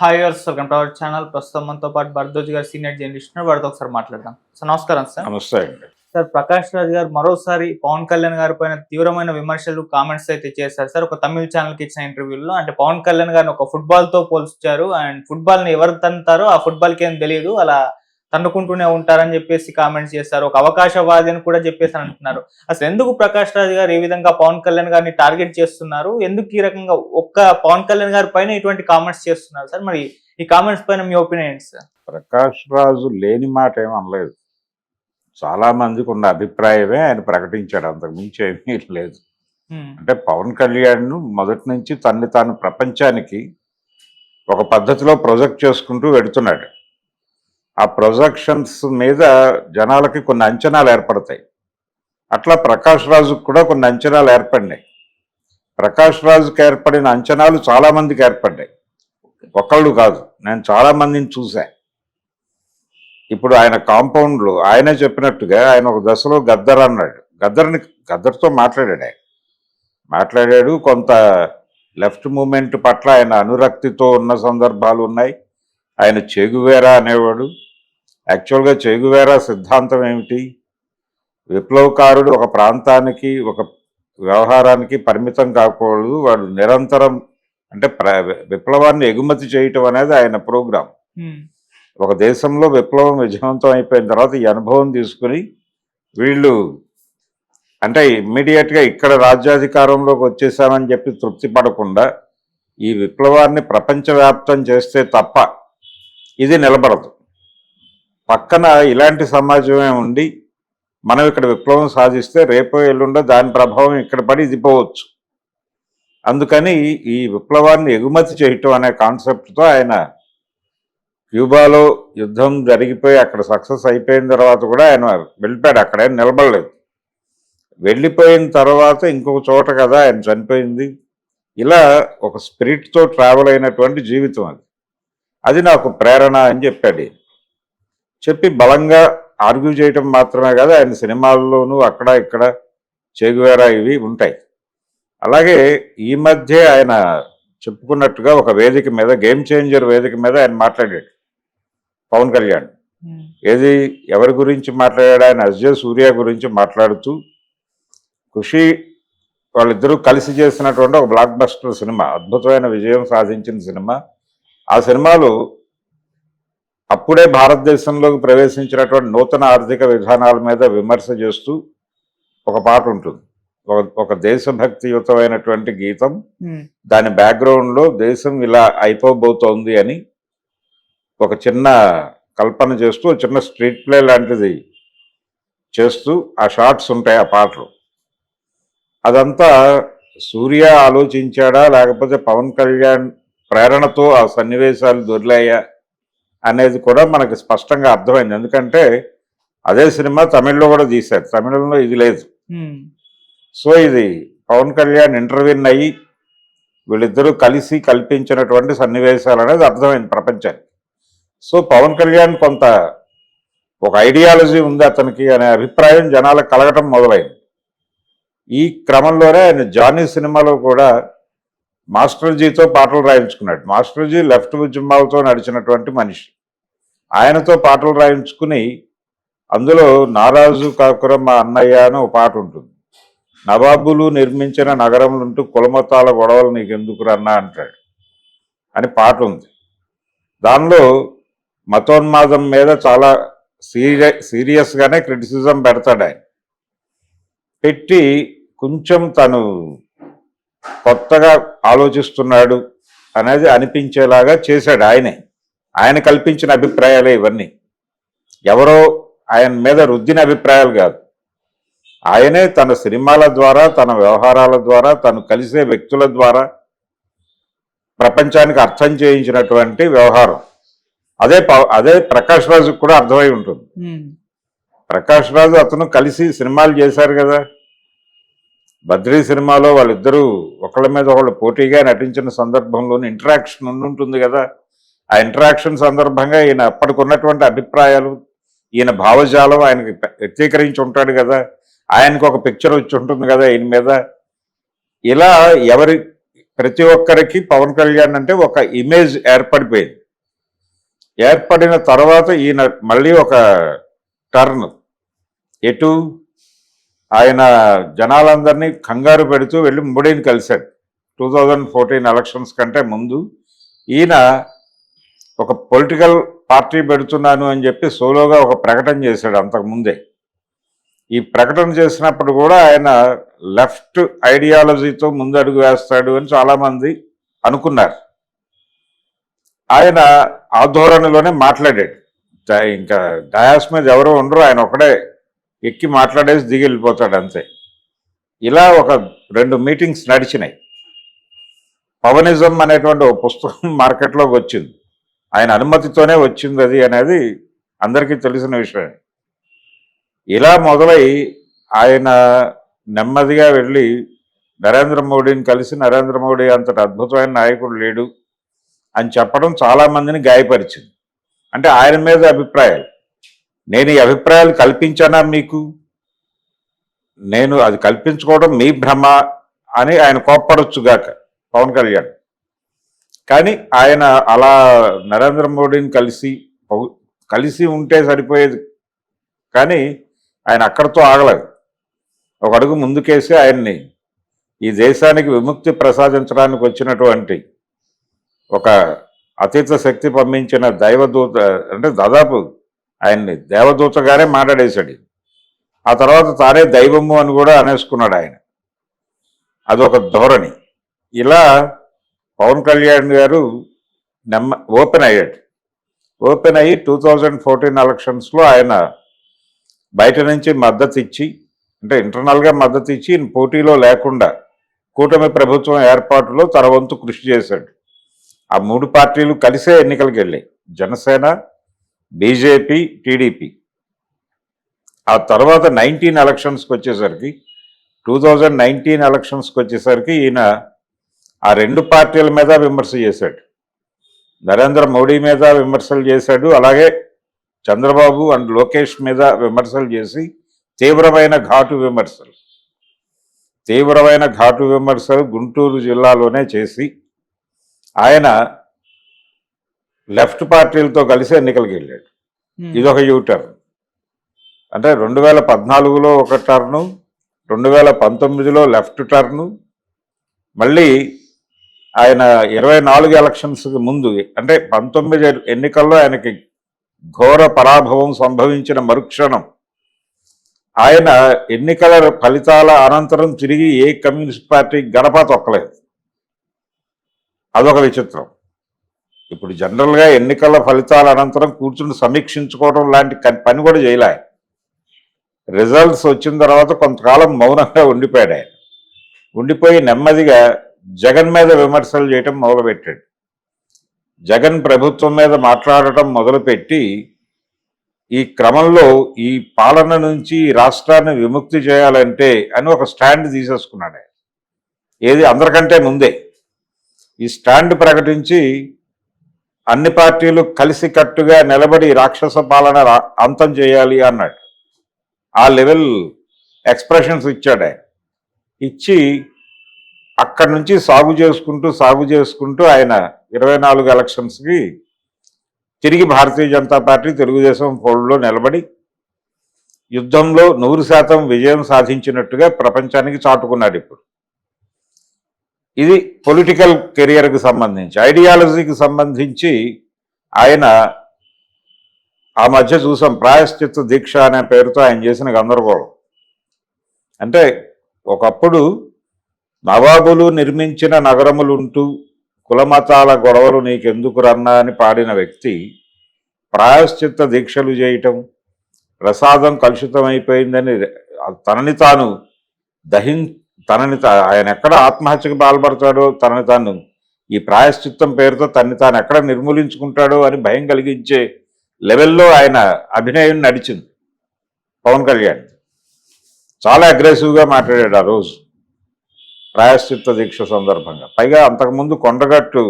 Hi yours welcome to our channel. ప్రస్తుతం మనతో పాటు భరద్వాజ్ గారు సీనియర్ జర్నలిస్ట్ ఉన్నారు. వారితో ఒకసారి మాట్లాడదాం. సార్ నమస్కారం సార్. నమస్తే అండి. సార్ ప్రకాష్ రాజ్ గారు మరోసారి పవన్ కళ్యాణ్ గారి పైన తీవ్రమైన విమర్శలు కామెంట్స్ అయితే చేశారు సార్. ఒక తమిళ ఛానల్ కి ఇచ్చిన ఇంటర్వ్యూలో అంటే పవన్ కళ్యాణ్ గారిని ఒక ఫుట్బాల్ తో పోల్చారు. అండ్ ఫుట్బాల్ ని ఎవరు తంతారో ఆ ఫుట్బాల్ కి ఏం తెలియదు, అలా తన్నుకుంటూనే ఉంటారని చెప్పేసి కామెంట్స్ చేస్తారు. ఒక అవకాశవాది అని కూడా చెప్పేసి అంటున్నారు. అసలు ఎందుకు ప్రకాష్ రాజ్ గారు ఈ విధంగా పవన్ కళ్యాణ్ గారిని టార్గెట్ చేస్తున్నారు? ఎందుకు ఈ రకంగా ఒక్క పవన్ కళ్యాణ్ గారి పైన ఇటువంటి కామెంట్స్ చేస్తున్నారు సార్? మరి ఈ కామెంట్స్ పైన మీ ఒపీనియన్ ఏంటి సార్? ప్రకాష్ రాజు లేని మాట ఏం అనలేదు. చాలా మందికి ఉన్న అభిప్రాయమే ఆయన ప్రకటించాడు, అంతకు మించి ఏమీ లేదు. అంటే పవన్ కళ్యాణ్ మొదటి నుంచి తన్ని తాను ప్రపంచానికి ఒక పద్ధతిలో ప్రొజెక్ట్ చేసుకుంటూ వెడుతున్నాడు. ఆ ప్రొజెక్షన్స్ మీద జనాలకి కొన్ని అంచనాలు ఏర్పడతాయి. అట్లా ప్రకాష్ రాజుకు కూడా కొన్ని అంచనాలు ఏర్పడినాయి. ప్రకాష్ రాజుకి ఏర్పడిన అంచనాలు చాలా మందికి ఏర్పడ్డాయి, ఒకళ్ళు కాదు. నేను చాలా మందిని చూసా. ఇప్పుడు ఆయన కాంపౌండ్లో ఆయనే చెప్పినట్టుగా ఆయన ఒక దశలో గద్దర్ అన్నాడు. గద్దర్తో మాట్లాడాడు. కొంత లెఫ్ట్ మూమెంట్ పట్ల ఆయన అనురక్తితో ఉన్న సందర్భాలు ఉన్నాయి. ఆయన చెగువేరా అనేవాడు. యాక్చువల్గా చెగువేరా సిద్ధాంతం ఏమిటి? విప్లవకారుడు ఒక ప్రాంతానికి ఒక వ్యవహారానికి పరిమితం కాకూడదు, వాడు నిరంతరం అంటే విప్లవాన్ని ఎగుమతి చేయటం అనేది ఆయన ప్రోగ్రాం. ఒక దేశంలో విప్లవం విజయవంతం అయిపోయిన తర్వాత ఈ అనుభవం తీసుకుని వీళ్ళు అంటే ఇమ్మీడియట్గా ఇక్కడ రాజ్యాధికారంలోకి వచ్చేసామని చెప్పి తృప్తి పడకుండా ఈ విప్లవాన్ని ప్రపంచవ్యాప్తం చేస్తే తప్ప ఇది నిలబడదు. పక్కన ఇలాంటి సమాజమే ఉండి మనం ఇక్కడ విప్లవం సాధిస్తే రేపో ఎల్లుండో దాని ప్రభావం ఇక్కడ పడి ఇది పోవచ్చు. అందుకని ఈ విప్లవాన్ని ఎగుమతి చేయటం అనే కాన్సెప్ట్తో ఆయన క్యూబాలో యుద్ధం జరిగిపోయి అక్కడ సక్సెస్ అయిపోయిన తర్వాత కూడా ఆయన వెళ్ళిపోయాడు, అక్కడేం నిలబడలేదు. వెళ్ళిపోయిన తర్వాత ఇంకొక చోట కదా ఆయన చనిపోయింది. ఇలా ఒక స్పిరిట్తో ట్రావెల్ అయినటువంటి జీవితం అది నాకు ప్రేరణ అని చెప్పాడు. చెప్పి బలంగా ఆర్గ్యూ చేయటం మాత్రమే కాదు, ఆయన సినిమాల్లోనూ అక్కడ ఇక్కడ చెగువేరా ఇవి ఉంటాయి. అలాగే ఈ మధ్య ఆయన చెప్పుకున్నట్టుగా ఒక వేదిక మీద, గేమ్ చేంజర్ వేదిక మీద ఆయన మాట్లాడాడు పవన్ కళ్యాణ్. ఏది ఎవరి గురించి మాట్లాడాడు? ఆయన అజయ్ సూర్య గురించి మాట్లాడుతూ ఖుషి వాళ్ళిద్దరూ కలిసి చేసినటువంటి ఒక బ్లాక్ బస్టర్ సినిమా, అద్భుతమైన విజయం సాధించిన సినిమా. ఆ సినిమాలో అప్పుడే భారతదేశంలోకి ప్రవేశించినటువంటి నూతన ఆర్థిక విధానాల మీద విమర్శ చేస్తూ ఒక పాట ఉంటుంది, ఒక దేశభక్తియుతమైనటువంటి గీతం. దాని బ్యాక్గ్రౌండ్లో దేశం ఇలా అయిపోబోతోంది అని ఒక చిన్న కల్పన చేస్తూ చిన్న స్ట్రీట్ ప్లే లాంటిది చేస్తూ ఆ షార్ట్స్ ఉంటాయి ఆ పాటలు. అదంతా సూర్య ఆలోచించాడా లేకపోతే పవన్ కళ్యాణ్ ప్రేరణతో ఆ సన్నివేశాలు దొరిలాయా అనేది కూడా మనకి స్పష్టంగా అర్థమైంది. ఎందుకంటే అదే సినిమా తమిళ్లో కూడా తీశారు, తమిళంలో ఇది లేదు. సో ఇది పవన్ కళ్యాణ్ ఇంటర్వ్యూన్ అయ్యి వీళ్ళిద్దరూ కలిసి కల్పించినటువంటి సన్నివేశాలు అనేది అర్థమైంది ప్రపంచానికి. సో పవన్ కళ్యాణ్ కొంత ఒక ఐడియాలజీ ఉంది అతనికి అనే అభిప్రాయం జనాలకు కలగటం మొదలైంది. ఈ క్రమంలోనే ఆయన జానీ సినిమాలో కూడా మాస్టర్జీతో పాటలు రాయించుకున్నాడు. మాస్టర్జీ లెఫ్ట్ ఉద్యమాలతో నడిచినటువంటి మనిషి. ఆయనతో పాటలు రాయించుకుని అందులో నారాజు కాకురం మా అన్నయ్య అని ఒక పాట ఉంటుంది. నవాబులు నిర్మించిన నగరంలుంటూ కులమతాల గొడవలు నీకెందుకు రన్నా అంటాడు అని పాట ఉంది. దానిలో మతోన్మాదం మీద చాలా సీరియస్గానే క్రిటిసిజం పెడతాడు. ఆయన పెట్టి కొంచెం తను కొత్తగా ఆలోచిస్తున్నాడు అనేది అనిపించేలాగా చేశాడు. ఆయన కల్పించిన అభిప్రాయాలే ఇవన్నీ. ఎవరో ఆయన మీద రుద్దిన అభిప్రాయాలు కాదు. ఆయనే తన సినిమాల ద్వారా, తన వ్యవహారాల ద్వారా, తను కలిసే వ్యక్తుల ద్వారా ప్రపంచానికి అర్థం చేయించినటువంటి వ్యవహారం. అదే ప్రకాష్ రాజుకు కూడా అర్థమై ఉంటుంది. ప్రకాష్ రాజు అతను కలిసి సినిమాలు చేశారు కదా. బద్రీ సినిమాలో వాళ్ళిద్దరూ ఒకళ్ళ మీద ఒకళ్ళు పోటీగా నటించిన సందర్భంలోని ఇంటరాక్షన్ ఉంటుంది కదా. ఆ ఇంటరాక్షన్ సందర్భంగా ఈయన అప్పటికున్నటువంటి అభిప్రాయాలు, ఈయన భావజాలం ఆయనకి వ్యక్తీకరించి ఉంటాడు కదా. ఆయనకు ఒక పిక్చర్ వచ్చి ఉంటుంది కదా ఈయన మీద. ఇలా ప్రతి ఒక్కరికి పవన్ కళ్యాణ్ అంటే ఒక ఇమేజ్ ఏర్పడిపోయింది. ఏర్పడిన తర్వాత ఈయన మళ్ళీ ఒక టర్న్ ఎటు ఆయన జనాలందరినీ కంగారు పెడుతూ వెళ్ళి మోడీని కలిశాడు 2014 ఎలక్షన్స్ కంటే ముందు. ఈయన ఒక పొలిటికల్ పార్టీ పెడుతున్నాను అని చెప్పి సోలోగా ఒక ప్రకటన చేశాడు అంతకుముందే. ఈ ప్రకటన చేసినప్పుడు కూడా ఆయన లెఫ్ట్ ఐడియాలజీతో ముందడుగు వేస్తాడు అని చాలామంది అనుకున్నారు. ఆయన ఆ ధోరణిలోనే మాట్లాడాడు. ఇంకా డయాస్ మీద ఎవరో ఉండరు, ఆయన ఒకడే ఎక్కి మాట్లాడేసి దిగి వెళ్ళిపోతాడు అంతే. ఇలా ఒక 2 మీటింగ్స్ నడిచినాయి. పవనిజం అనేటువంటి ఒక పుస్తకం మార్కెట్లోకి వచ్చింది. ఆయన అనుమతితోనే వచ్చింది అది అనేది అందరికీ తెలిసిన విషయం. ఇలా మొదలై ఆయన నెమ్మదిగా వెళ్ళి నరేంద్ర మోడీని కలిసి నరేంద్ర మోడీ అంతటి అద్భుతమైన నాయకుడు లేడు అని చెప్పడం చాలామందిని గాయపరిచింది. అంటే ఆయన మీద అభిప్రాయాలు, నేను ఈ అభిప్రాయాలు కల్పించానా మీకు, నేను అది కల్పించుకోవడం మీ భ్రమ అని ఆయన కోప్పడొచ్చుగాక పవన్ కళ్యాణ్. కానీ ఆయన అలా నరేంద్ర మోడీని కలిసి ఉంటే సరిపోయేది, కానీ ఆయన అక్కడితో ఆగలేదు. ఒక అడుగు ముందుకేసి ఆయన్ని ఈ దేశానికి విముక్తి ప్రసాదించడానికి వచ్చినటువంటి ఒక అతీత శక్తి పంపించిన దైవదూత, అంటే దాదాపు ఆయన్ని దేవదూతగానే మాట్లాడేశాడు. ఆ తర్వాత తానే దైవము అని కూడా అనేసుకున్నాడు ఆయన. అదొక ధోరణి. ఇలా పవన్ కళ్యాణ్ గారు ఓపెన్ అయ్యాడు. ఓపెన్ అయ్యి 2014 ఎలక్షన్స్లో ఆయన బయట నుంచి మద్దతు ఇచ్చి, అంటే ఇంటర్నల్గా మద్దతు ఇచ్చి పోటీలో లేకుండా కూటమి ప్రభుత్వం ఏర్పాటులో తన వంతు కృషి చేశాడు. ఆ 3 పార్టీలు కలిసే ఎన్నికలకు వెళ్ళాయి, జనసేన, బీజేపీ, టీడీపీ. ఆ తర్వాత 2019 ఎలక్షన్స్కి వచ్చేసరికి ఈయన ఆ 2 పార్టీల మీద విమర్శ చేశాడు. నరేంద్ర మోడీ మీద విమర్శలు చేశాడు, అలాగే చంద్రబాబు అండ్ లోకేష్ మీద విమర్శలు చేసి తీవ్రమైన ఘాటు విమర్శలు గుంటూరు జిల్లాలోనే చేసి ఆయన లెఫ్ట్ పార్టీలతో కలిసి ఎన్నికలకు వెళ్ళాడు. ఇదొక యూటర్న్. అంటే 2014లో ఒక టర్ను, 2019లో లెఫ్ట్ టర్ను, మళ్ళీ ఆయన 24 ఎలక్షన్స్కి ముందు అంటే 19 ఎన్నికల్లో ఆయనకి ఘోర పరాభవం సంభవించిన మరుక్షణం ఆయన ఎన్నికల ఫలితాల అనంతరం తిరిగి ఏ కమ్యూనిస్ట్ పార్టీ గడప తొక్కలేదు. అదొక విచిత్రం. ఇప్పుడు జనరల్గా ఎన్నికల ఫలితాల అనంతరం కూర్చుని సమీక్షించుకోవడం లాంటి పని కూడా చేయలే. రిజల్ట్స్ వచ్చిన తర్వాత కొంతకాలం మౌనంగా ఉండిపోయాడు ఆయన. ఉండిపోయి నెమ్మదిగా జగన్ మీద విమర్శలు చేయటం మొదలుపెట్టాడు. జగన్ ప్రభుత్వం మీద మాట్లాడటం మొదలుపెట్టి ఈ క్రమంలో ఈ పాలన నుంచి రాష్ట్రాన్ని విముక్తి చేయాలంటే అని ఒక స్టాండ్ తీసేసుకున్నాడు. ఏది అందరికంటే ముందే ఈ స్టాండ్ ప్రకటించి అన్ని పార్టీలు కలిసికట్టుగా నిలబడి రాక్షస పాలన అంతం చేయాలి అన్నాడు. ఆ లెవెల్ ఎక్స్ప్రెషన్స్ ఇచ్చాడు ఆయన. ఇచ్చి అక్కడి నుంచి సాగు చేసుకుంటూ ఆయన 24 ఎలక్షన్స్కి తిరిగి భారతీయ జనతా పార్టీ తెలుగుదేశం ఫోల్డ్లో నిలబడి యుద్ధంలో 100% విజయం సాధించినట్టుగా ప్రపంచానికి చాటుకున్నాడు. ఇప్పుడు ఇది పొలిటికల్ కెరియర్కి సంబంధించి. ఐడియాలజీకి సంబంధించి ఆయన ఆ మధ్య చూసాం, ప్రాయశ్చిత్త దీక్ష అనే పేరుతో ఆయన చేసిన గందరగోళం. అంటే ఒకప్పుడు నవాబులు నిర్మించిన నగరములుంటూ కులమతాల గొడవలు నీకెందుకు రన్నా అని పాడిన వ్యక్తి ప్రాయశ్చిత్త దీక్షలు చేయటం, ప్రసాదం కలుషితమైపోయిందని ఆయన ఎక్కడ ఆత్మహత్యకు పాల్పడతాడో, తనని తాను ఈ ప్రాయశ్చిత్తం పేరుతో తాను ఎక్కడ నిర్మూలించుకుంటాడో అని భయం కలిగించే లెవెల్లో ఆయన అభినయం నడిచింది పవన్ కళ్యాణ్. చాలా అగ్రెసివ్గా మాట్లాడాడు ఆ రోజు ప్రాయశ్చిత్త దీక్ష సందర్భంగా. పైగా అంతకుముందు కొండగట్టు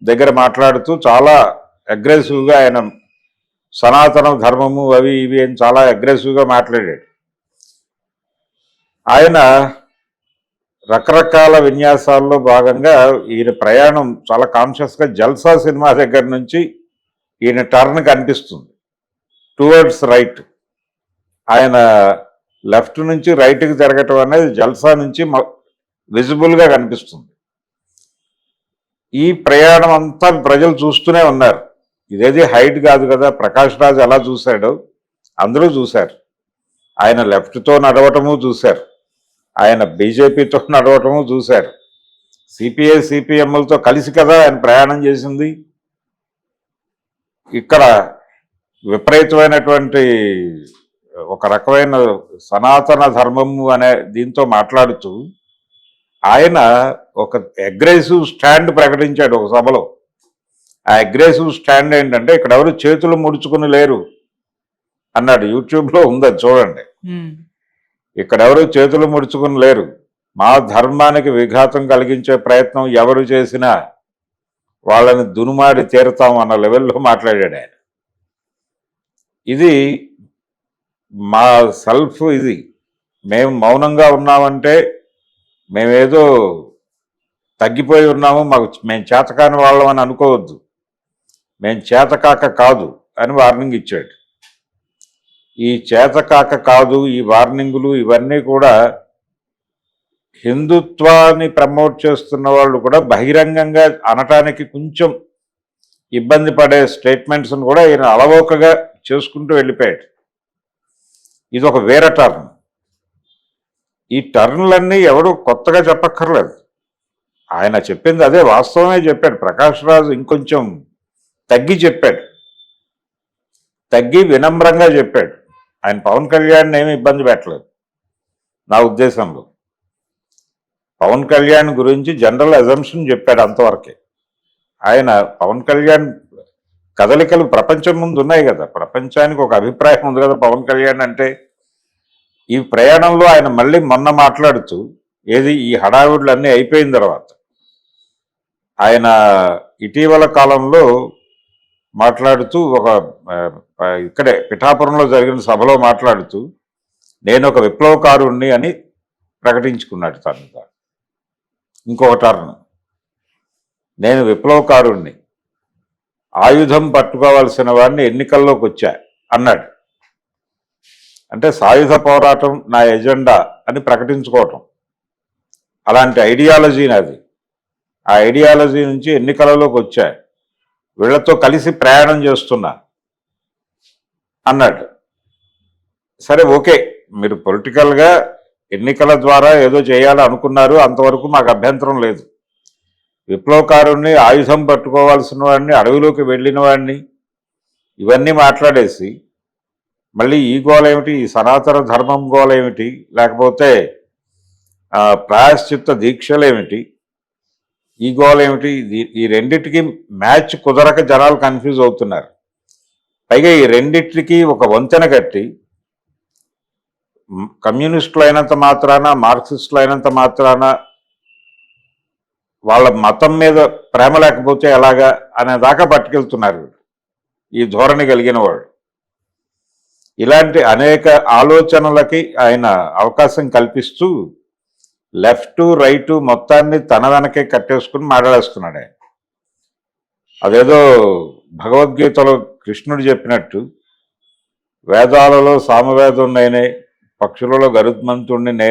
దగ్గర మాట్లాడుతూ చాలా అగ్రెసివ్గా ఆయన సనాతన ధర్మము అవి ఇవి అని చాలా అగ్రెసివ్గా మాట్లాడాడు. ఆయన రకరకాల విన్యాసాల్లో భాగంగా ఈయన ప్రయాణం చాలా కాన్షియస్గా జల్సా సినిమా దగ్గర నుంచి ఈయన టర్న్ కనిపిస్తుంది టువర్డ్స్ రైట్. ఆయన లెఫ్ట్ నుంచి రైట్కి జరగటం అనేది జల్సా నుంచి విజిబుల్గా కనిపిస్తుంది. ఈ ప్రయాణం అంతా ప్రజలు చూస్తూనే ఉన్నారు. ఇదేది హైట్ కాదు కదా, ప్రకాష్ రాజ్ ఎలా చూశాడో అందరూ చూశారు. ఆయన లెఫ్ట్తో నడవటము చూశారు, ఆయన బీజేపీతో నడవటము చూశారు, సిపిఐ సిపిఎంలతో కలిసి కదా ఆయన ప్రయాణం చేసింది. ఇక్కడ విపరీతమైనటువంటి ఒక రకమైన సనాతన ధర్మము అనే దీంతో మాట్లాడుతూ ఆయన ఒక అగ్రెసివ్ స్టాండ్ ప్రకటించాడు ఒక సభలో. ఆ అగ్రెసివ్ స్టాండ్ ఏంటంటే ఇక్కడ ఎవరు చేతులు ముడుచుకుని లేరు అన్నాడు. యూట్యూబ్లో ఉంది, అది చూడండి. ఇక్కడ ఎవరు చేతులు ముడుచుకుని లేరు, మా ధర్మానికి విఘాతం కలిగించే ప్రయత్నం ఎవరు చేసినా వాళ్ళని దునుమాడి తీరుతాం అన్న లెవెల్లో మాట్లాడాడు ఆయన. ఇది మా సెల్ఫ్, ఇది మేము మౌనంగా ఉన్నామంటే మేమేదో తగ్గిపోయి ఉన్నాము, మేము చేతకాని వాళ్ళం అని అనుకోవద్దు, మేము చేతకాక కాదు అని వార్నింగ్ ఇచ్చాడు. ఈ చేతకాక కాదు, ఈ వార్నింగులు ఇవన్నీ కూడా హిందుత్వాన్ని ప్రమోట్ చేస్తున్న వాళ్ళు కూడా బహిరంగంగా అనటానికి కొంచెం ఇబ్బంది పడే స్టేట్మెంట్స్ను కూడా ఈయన అలవోకగా చేసుకుంటూ వెళ్ళిపోయాడు. ఇది ఒక వేరే టర్న్. ఈ టర్న్లన్నీ ఎవడు కొత్తగా చెప్పక్కర్లేదు, ఆయన చెప్పింది అదే వాస్తవమే చెప్పాడు. ప్రకాష్ రాజ్ ఇంకొంచెం తగ్గి చెప్పాడు, తగ్గి వినమ్రంగా చెప్పాడు. ఆయన పవన్ కళ్యాణ్ ఏమీ ఇబ్బంది పెట్టలేదు నా ఉద్దేశంలో. పవన్ కళ్యాణ్ గురించి జనరల్ అజంప్షన్ చెప్పాడు అంతవరకే. ఆయన పవన్ కళ్యాణ్ కదలికలు ప్రపంచం ముందు ఉన్నాయి కదా, ప్రపంచానికి ఒక అభిప్రాయం ఉంది కదా పవన్ కళ్యాణ్ అంటే. ఈ ప్రయాణంలో ఆయన మళ్ళీ మొన్న మాట్లాడుతూ ఏది ఈ హడావుడులు అన్నీ అయిపోయిన తర్వాత ఆయన ఇటీవల కాలంలో మాట్లాడుతూ ఒక ఇక్కడే పిఠాపురంలో జరిగిన సభలో మాట్లాడుతూ నేను ఒక విప్లవకారుణ్ణి అని ప్రకటించుకున్నాడు తను. ఇంకొక టర్న్, నేను విప్లవకారుణ్ణి, ఆయుధం పట్టుకోవాల్సిన వాడిని ఎన్నికల్లోకి వచ్చా అన్నాడు. అంటే సాయుధ పోరాటం నా ఎజెండా అని ప్రకటించుకోవటం, అలాంటి ఐడియాలజీ నాది. ఆ ఐడియాలజీ నుంచి ఎన్నికలలోకి వచ్చా, వీళ్లతో కలిసి ప్రయాణం చేస్తున్నా అన్నాడు. సరే, ఓకే, మీరు పొలిటికల్గా ఎన్నికల ద్వారా ఏదో చేయాలి అనుకున్నారు, అంతవరకు మాకు అభ్యంతరం లేదు. విప్లవకారుణ్ణి, ఆయుధం పట్టుకోవాల్సిన వాడిని, అడవిలోకి వెళ్ళిన వాడిని, ఇవన్నీ మాట్లాడేసి మళ్ళీ ఈ గోల ఏమిటి, ఈ సనాతన ధర్మం గోల ఏమిటి, లేకపోతే ప్రాయశ్చిత్త దీక్షలేమిటి, ఈ గోల ఏమిటి, ఈ రెండిటికి మ్యాచ్ కుదరక జనాలు కన్ఫ్యూజ్ అవుతున్నారు. పైగా ఈ రెండిటికి ఒక వంతెన కట్టి కమ్యూనిస్టులు అయినంత మాత్రాన, మార్క్సిస్టులు అయినంత మాత్రాన వాళ్ళ మతం మీద ప్రేమ లేకపోతే ఎలాగా అనేదాకా పట్టుకెళ్తున్నారు ఈ ధోరణి కలిగిన వాడు. ఇలాంటి అనేక ఆలోచనలకి ఆయన అవకాశం కల్పిస్తూ లెఫ్ట్ రైటు మొత్తాన్ని తన వెనకే కట్టేసుకుని మాట్లాడేస్తున్నాడు ఆయన. అదేదో భగవద్గీతలో కృష్ణుడు చెప్పినట్టు, వేదాలలో సామవేదం నేనే, పక్షులలో గరుత్మంతుణ్ణి నేనే,